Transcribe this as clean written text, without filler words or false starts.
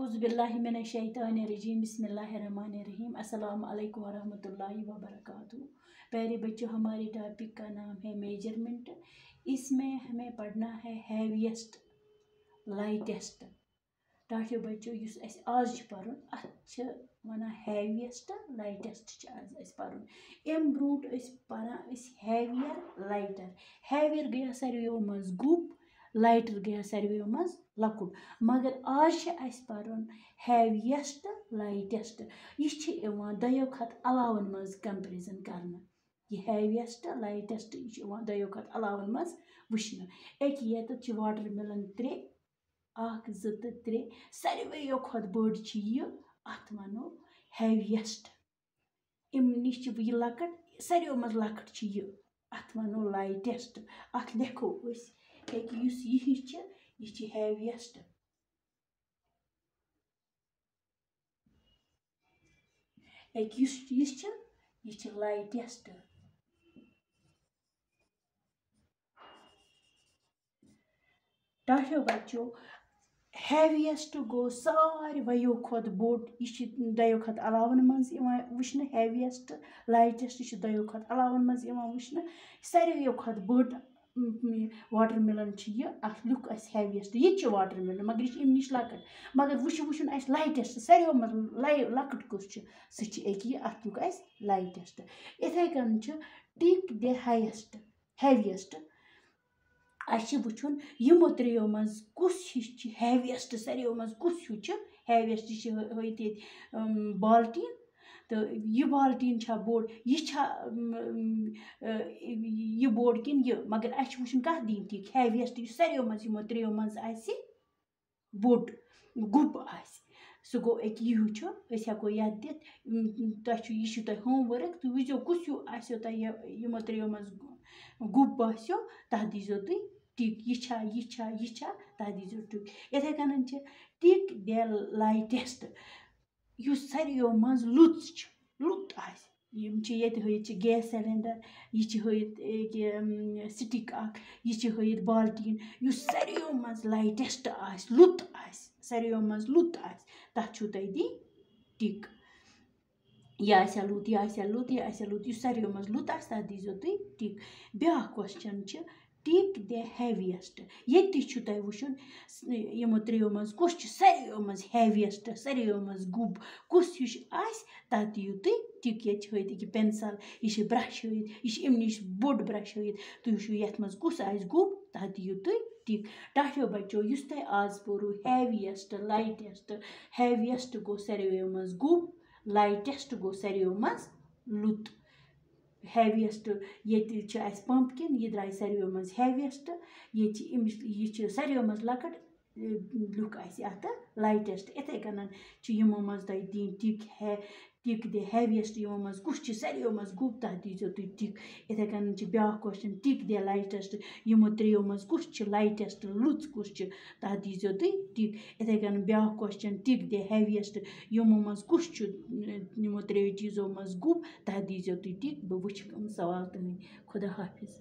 औज़ुबिल्लाहिमिनश्शैतानिर्रजीम बिस्मिल्लाहिर्रहमानिर्रहीम अस्सलाम वालेकुम वरहमतुल्लाहि वबरकातुहू। प्यारे बच्चों, हमारे टॉपिक का नाम है मेजरमेंट। इसमें हमें पढ़ना है हैवीएस्ट लाइटेस्ट। टाठियो बच्चों आज पढ़ुन अत वनान हैवीएस्ट लाइटेस्ट आज पढ़ुन। अम ब्रोट पढ़ान हैवियर लाइटर। हैवियर गया सारियों मज गुप, लाइटर गया सारियों मज लकुट, मगर आज पढ़ुन हैवीएस्ट लाइटेस्ट। यह दयो खत अलावन मज कंपेरिजन करना। यह हैवीएस्ट लाइटेस्ट दयो खत अलावन मज वुचन। ये वाटर मिलन 3 1 2 तो 3 सारियों खत बड़ अत वनो हैवीएस्ट। अम नश यह लकट सारियों मज लकट अत वनो लाइटेस्ट। अत लिखो यह हैवीएस्ट। यह लाइटेस्ट। टाठियो बच्चों, हैवीएस्ट गो सारियों खत बोड़। यह दयो खत अलावन मज वुचन। हैवीएस्ट लाइटेस्ट यह दयो खत अलावन मज वुचन। सारियों खत बोड़ वाटर मिलन अत लुक हैवीएस्ट। यह वाटर मिलन मगर यह अम नश लकट, मगर वुचन लाइटेस्ट सारियों मज लकट कुस सह अत लुक लाइटेस्ट। इथे कन टिक द हाइएस्ट हैवीएस्ट। वुचन यमो 3 मज कुस हैवीएस्ट सारियों मज कुस हैवीएस्ट। यह बाल्टीन तो यह बाल्टीन बोड़। यह बोड़ किन यह, मगर वुचन कत दिन टिक हैवीएस्ट सारियों मज 3 मज बोड़ गुप सह गो यह हेको ये दिथ। यह होमवर्क तुम वो कुस यमो 3 मज गुप बास्यो तथ दीजो तुम टिक। यह तथ दीजो टिक। इथे कन टिक द लाइटेस्ट सारियों मज लुत ये गैस सिलेंडर, यह स्टिक यह बाल्टीन सारियों मज लाइटेस्ट लुत सारियों मज लुत तथ छो तुम दिन टिक। यह लुत यह लुत यह लुत सारियों मज लुत तथ दीजो तुम टिक। ब्या क्वेश्चन टिक द हैवीएस्ट। ये तुम वुचन यमो 3 मज कुस सारियों मज हैवीएस्ट सारियों मज गुप कुस तथ दियो तुम टिक। ये पेंसिल यह ब्रश यह अम नश बोड़ ब्रश तुम वो ये मज कुस गुप तथ दियो तुम टिक। टाठियो बच्चों, तुम आज पोरू हैवीएस्ट लाइटेस्ट। हैवीएस्ट गो सारियों मज गुप, लाइटेस्ट गो सारियों मज लुत। हैवीएस्ट ये पंपकिन यह द्राय सारियों मज हैवीएस्ट। यह सारियों मज लकट लुक अत लाइटेस्ट। इथे कन यमो मज तुम दिन टिक द हैवीएस्ट यमो मज कुस सारियों मज गुप तथ दीजो तुम टिक। इथे कन ब्या क्वेश्चन टिक द लाइटेस्ट यमो 3 मज कुस लाइटेस्ट लुत कुस तथ दीजो तुम टिक। इथे कन ब्या क्वेश्चन टिक द हैवीएस्ट यमो मज कुस यमो 3 चीजों मज गुप तथ दीजो तुम टिक। बह वुच सवाल तुम। खुदा हाफिज।